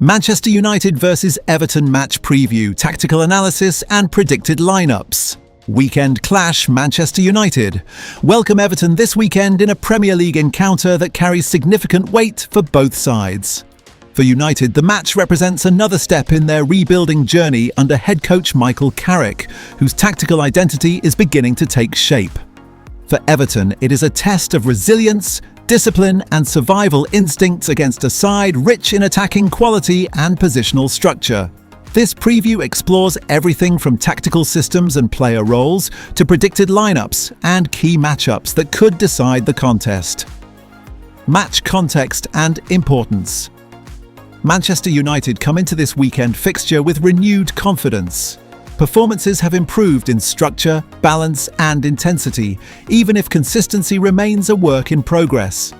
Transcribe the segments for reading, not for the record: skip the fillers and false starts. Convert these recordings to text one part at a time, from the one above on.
Manchester United vs Everton match preview, tactical analysis and predicted lineups. Weekend clash Manchester United. Welcome Everton this weekend in a Premier League encounter that carries significant weight for both sides. For United, the match represents another step in their rebuilding journey under head coach Michael Carrick, whose tactical identity is beginning to take shape. For Everton, it is a test of resilience, discipline and survival instincts against a side rich in attacking quality and positional structure. This preview explores everything from tactical systems and player roles to predicted lineups and key matchups that could decide the contest. Match context and importance. Manchester United come into this weekend fixture with renewed confidence. Performances have improved in structure, balance and intensity, even if consistency remains a work in progress.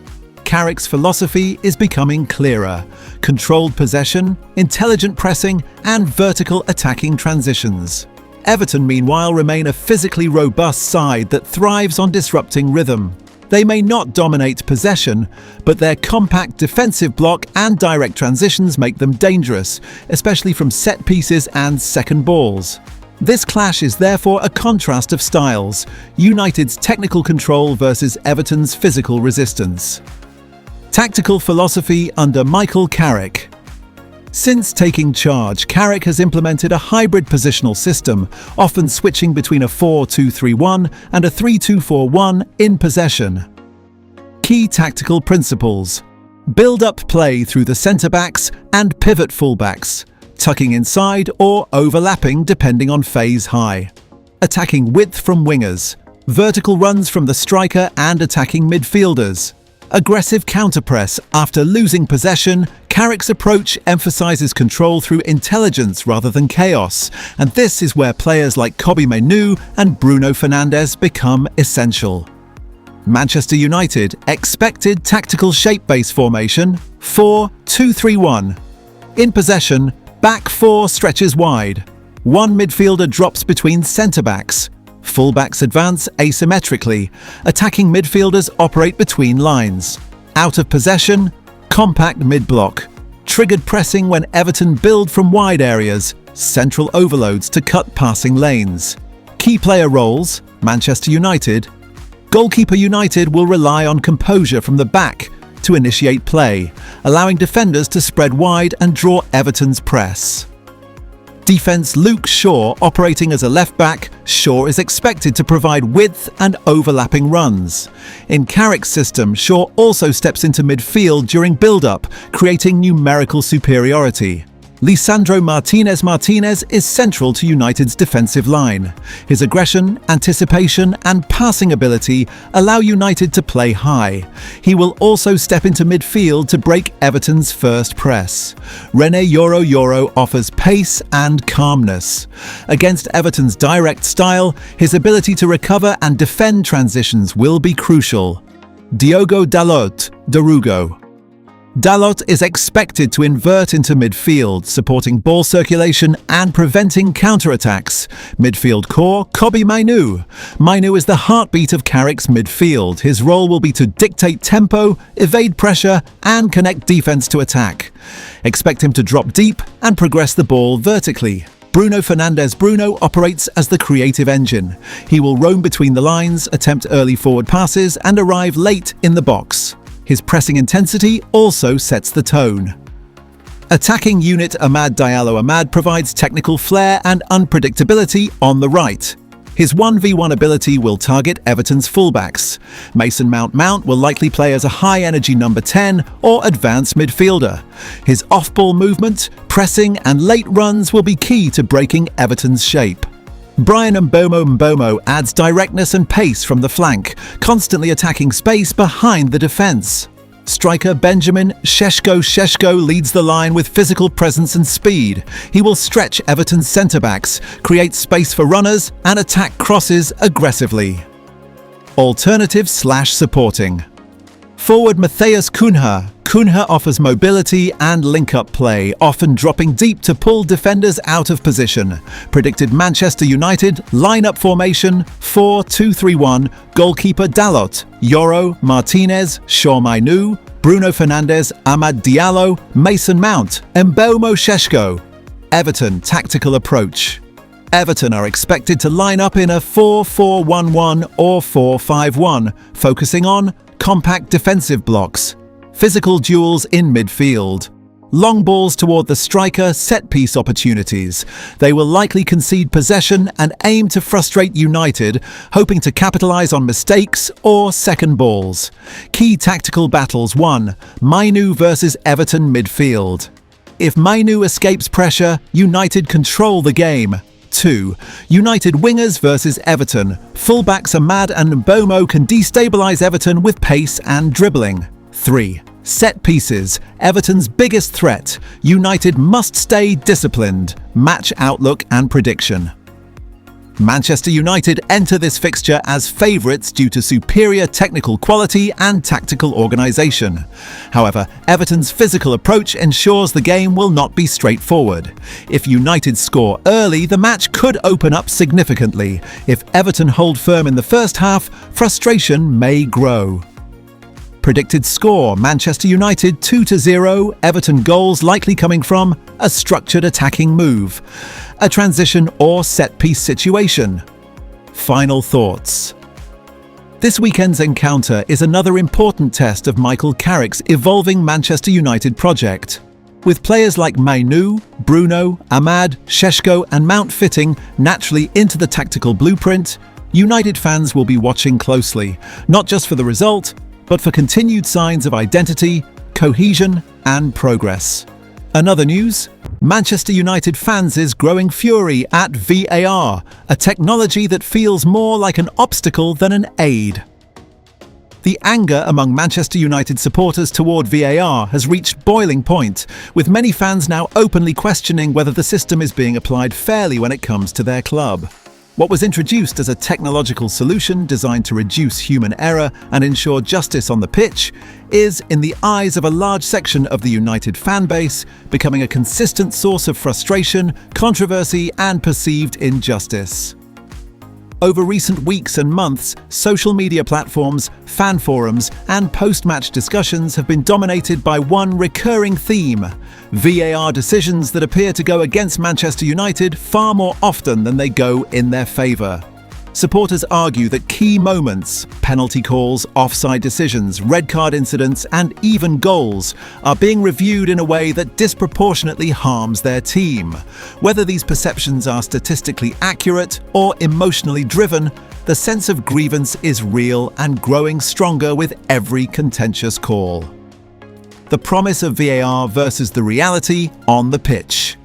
Carrick's philosophy is becoming clearer: controlled possession, intelligent pressing and vertical attacking transitions. Everton, meanwhile, remain a physically robust side that thrives on disrupting rhythm. They may not dominate possession, but their compact defensive block and direct transitions make them dangerous, especially from set pieces and second balls. This clash is therefore a contrast of styles: United's technical control versus Everton's physical resistance. Tactical philosophy under Michael Carrick. Since taking charge, Carrick has implemented a hybrid positional system, often switching between a 4-2-3-1 and a 3-2-4-1 in possession. Key tactical principles: build up play through the centre-backs and pivot fullbacks, tucking inside or overlapping depending on phase high. Attacking width from wingers, vertical runs from the striker and attacking midfielders. Aggressive counter-press after losing possession. Carrick's approach emphasises control through intelligence rather than chaos, and this is where players like Kobbie Mainoo and Bruno Fernandes become essential. Manchester United expected tactical shape-based formation 4-2-3-1. In possession, back four stretches wide. One midfielder drops between centre-backs. Full-backs advance asymmetrically. Attacking midfielders operate between lines. Out of possession, compact mid-block. Triggered pressing when Everton build from wide areas. Central overloads to cut passing lanes. Key player roles: Manchester United. Goalkeeper United will rely on composure from the back to initiate play, allowing defenders to spread wide and draw Everton's press. Defense: Luke Shaw operating as a left-back. Shaw is expected to provide width and overlapping runs. In Carrick's system, Shaw also steps into midfield during build-up, creating numerical superiority. Lisandro Martinez is central to United's defensive line. His aggression, anticipation and passing ability allow United to play high. He will also step into midfield to break Everton's first press. René Yoro offers pace and calmness. Against Everton's direct style, his ability to recover and defend transitions will be crucial. Diogo Dalot, Darugo. Dalot is expected to invert into midfield, supporting ball circulation and preventing counter-attacks. Midfield core: Kobbie Mainoo. Mainoo is the heartbeat of Carrick's midfield. His role will be to dictate tempo, evade pressure and connect defense to attack. Expect him to drop deep and progress the ball vertically. Bruno Fernandes operates as the creative engine. He will roam between the lines, attempt early forward passes and arrive late in the box. His pressing intensity also sets the tone. Attacking unit Amad Diallo provides technical flair and unpredictability on the right. His 1v1 ability will target Everton's fullbacks. Mason Mount will likely play as a high-energy number 10 or advanced midfielder. His off-ball movement, pressing and late runs will be key to breaking Everton's shape. Bryan Mbeumo adds directness and pace from the flank, constantly attacking space behind the defence. Striker Benjamin Šeško leads the line with physical presence and speed. He will stretch Everton's centre-backs, create space for runners and attack crosses aggressively. Alternative/supporting. Forward Matheus Cunha. Cunha offers mobility and link-up play, often dropping deep to pull defenders out of position. Predicted Manchester United line-up formation 4-2-3-1, goalkeeper Dalot, Yoro, Martinez, Shaw Mainoo, Bruno Fernandes, Amad Diallo, Mason Mount, Mbeumo Šeško. Everton tactical approach. Everton are expected to line up in a 4-4-1-1 or 4-5-1, focusing on compact defensive blocks, physical duels in midfield, long balls toward the striker, set-piece opportunities. They will likely concede possession and aim to frustrate United, hoping to capitalise on mistakes or second balls. Key tactical battles: 1. Mainu versus Everton midfield. If Mainu escapes pressure, United control the game. 2. United wingers versus Everton. Fullbacks Amad and Mbeumo can destabilise Everton with pace and dribbling. 3. Set pieces, Everton's biggest threat. United must stay disciplined. Match outlook and prediction. Manchester United enter this fixture as favourites due to superior technical quality and tactical organisation. However, Everton's physical approach ensures the game will not be straightforward. If United score early, the match could open up significantly. If Everton hold firm in the first half, frustration may grow. Predicted score: Manchester United 2-0, Everton goals likely coming from a structured attacking move, a transition or set-piece situation. Final thoughts. This weekend's encounter is another important test of Michael Carrick's evolving Manchester United project. With players like Mainu, Bruno, Amad, Šeško and Mount fitting naturally into the tactical blueprint, United fans will be watching closely, not just for the result, but for continued signs of identity, cohesion and progress. Another news: Manchester United fans' growing fury at VAR, a technology that feels more like an obstacle than an aid. The anger among Manchester United supporters toward VAR has reached boiling point, with many fans now openly questioning whether the system is being applied fairly when it comes to their club. What was introduced as a technological solution designed to reduce human error and ensure justice on the pitch is, in the eyes of a large section of the United fan base, becoming a consistent source of frustration, controversy and perceived injustice. Over recent weeks and months, social media platforms, fan forums and post-match discussions have been dominated by one recurring theme: VAR decisions that appear to go against Manchester United far more often than they go in their favour. Supporters argue that key moments, penalty calls, offside decisions, red card incidents and even goals are being reviewed in a way that disproportionately harms their team. Whether these perceptions are statistically accurate or emotionally driven, the sense of grievance is real and growing stronger with every contentious call. The promise of VAR versus the reality on the pitch.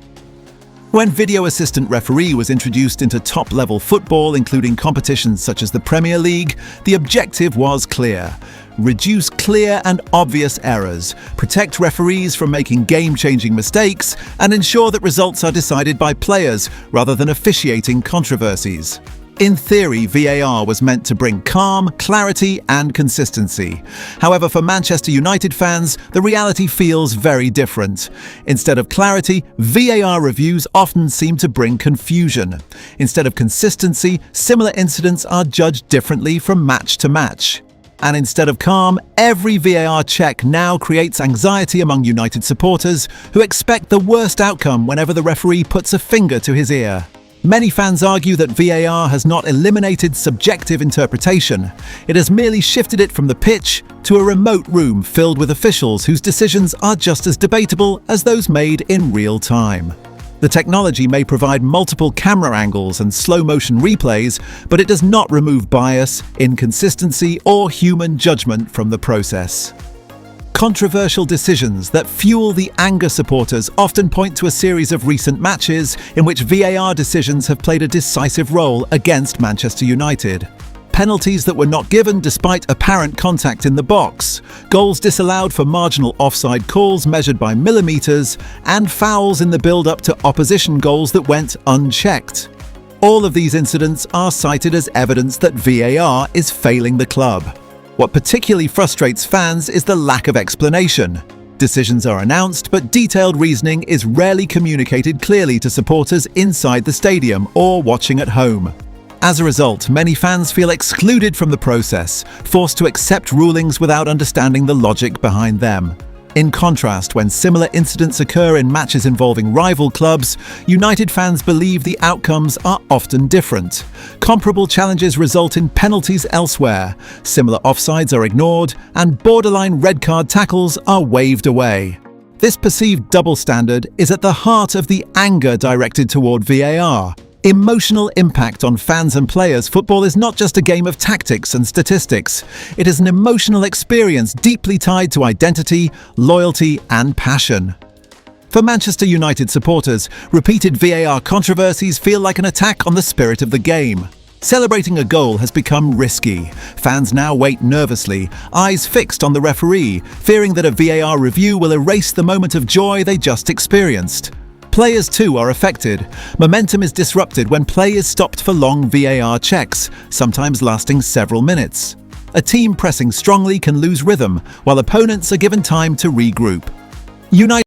When video assistant referee was introduced into top-level football, including competitions such as the Premier League, the objective was clear: reduce clear and obvious errors, protect referees from making game-changing mistakes, and ensure that results are decided by players rather than officiating controversies. In theory, VAR was meant to bring calm, clarity and consistency. However, for Manchester United fans, the reality feels very different. Instead of clarity, VAR reviews often seem to bring confusion. Instead of consistency, similar incidents are judged differently from match to match. And instead of calm, every VAR check now creates anxiety among United supporters who expect the worst outcome whenever the referee puts a finger to his ear. Many fans argue that VAR has not eliminated subjective interpretation. It has merely shifted it from the pitch to a remote room filled with officials whose decisions are just as debatable as those made in real time. The technology may provide multiple camera angles and slow-motion replays, but it does not remove bias, inconsistency, or human judgment from the process. Controversial decisions that fuel the anger supporters often point to a series of recent matches in which VAR decisions have played a decisive role against Manchester United. Penalties that were not given despite apparent contact in the box, goals disallowed for marginal offside calls measured by millimetres, and fouls in the build-up to opposition goals that went unchecked. All of these incidents are cited as evidence that VAR is failing the club. What particularly frustrates fans is the lack of explanation. Decisions are announced, but detailed reasoning is rarely communicated clearly to supporters inside the stadium or watching at home. As a result, many fans feel excluded from the process, forced to accept rulings without understanding the logic behind them. In contrast, when similar incidents occur in matches involving rival clubs, United fans believe the outcomes are often different. Comparable challenges result in penalties elsewhere, similar offsides are ignored, and borderline red card tackles are waved away. This perceived double standard is at the heart of the anger directed toward VAR. Emotional impact on fans and players. Football is not just a game of tactics and statistics. It is an emotional experience deeply tied to identity, loyalty, and passion. For Manchester United supporters, repeated VAR controversies feel like an attack on the spirit of the game. Celebrating a goal has become risky. Fans now wait nervously, eyes fixed on the referee, fearing that a VAR review will erase the moment of joy they just experienced. Players too are affected. Momentum is disrupted when play is stopped for long VAR checks, sometimes lasting several minutes. A team pressing strongly can lose rhythm, while opponents are given time to regroup. United